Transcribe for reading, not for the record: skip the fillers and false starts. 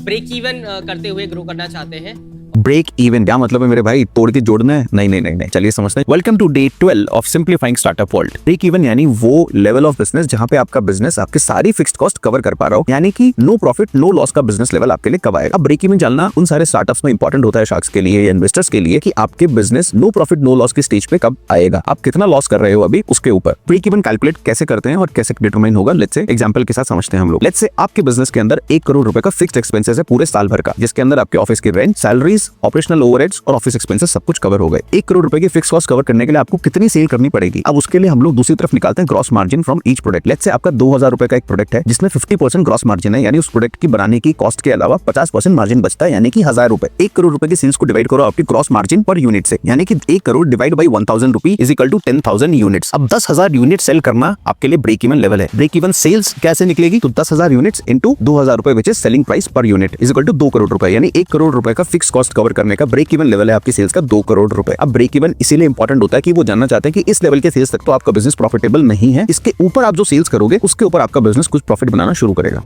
Break even करते हुए grow करना चाहते हैं। ब्रेक इवन क्या मतलब है मेरे भाई, तोड़ के जोड़ना है? नहीं नहीं नहीं नहीं, चलिए समझते हैं। Welcome to day 12 of simplifying startup world. Break even यानी वो लेवल ऑफ बिजनेस जहां पे आपका बिजनेस आपके सारी फिक्स्ड कॉस्ट कवर कर पा रहा हो, यानी कि नो प्रॉफिट नो लॉस का बिजनेस लेवल आपके लिए कब आएगा। अब ब्रेक इवन जानना उन सारे स्टार्टअप्स में इंपॉर्टेंट होता है शार्क्स के लिए या इन्वेस्टर्स के लिए कि आपके business no profit no loss की स्टेज पे कब आएगा, आप कितना लॉस कर रहे हो अभी उसके ऊपर। ब्रेक इवन कैलकुलेट कैसे करते हैं और कैसे डिटरमाइन होगा, लेट्स से एग्जांपल के साथ समझते हैं हम लोग। लेट्स से आपके बिजनेस के अंदर 1 करोड़ रुपए का फिक्स्ड एक्सपेंसेस है पूरे साल भर का, जिसके अंदर आपके ऑफिस की रेंट, सैलरीज, ऑपरेशनल ओवरहेड्स और ऑफिस एक्सपेंसेस सब कुछ कवर हो गए। 1 करोड़ रुपए की फिक्स कॉस्ट कवर करने के लिए आपको कितनी सेल करनी पड़ेगी। अब उसके लिए हम लोग दूसरी तरफ निकालते हैं gross margin from each product. Let's say आपका 2000 रुपए का एक प्रोडक्ट है जिसमें 50% ग्रॉस मार्जिन है, यानी उस प्रोडक्ट की बनाने की कॉस्ट के अलावा 50% मार्जिन बचता है, यानी कि 1000 रुपए। 1 करोड़ रुपए की सेल्स को डिवाइड करो आपकी ग्रॉस मार्जिन पर यूनिट से, यानी कि 1 crore divide by 1000 rupee is equal to 10,000 units. अब 10,000 यूनिट सेल करना आपके लिए ब्रेक इवन लेवल है। ब्रेक इवन सेल्स कैसे निकलेगी, तो 10,000 यूनिट्स इंटू 2000 रुपए which is selling price per unit is equal to 2 crore रुपए, यानी 1 करोड़ रुपए का फिक्स कॉस्ट कवर करने का ब्रेक इवन लेवल है आपकी सेल्स का 2 करोड़ रुपए। अब ब्रेक इवन इसीलिए इंपॉर्टेंट होता है कि वो जानना चाहते हैं कि इस लेवल के सेल्स तक तो आपका बिजनेस प्रॉफिटेबल नहीं है, इसके ऊपर आप जो सेल्स करोगे उसके ऊपर आपका बिजनेस कुछ प्रॉफिट बनाना शुरू करेगा।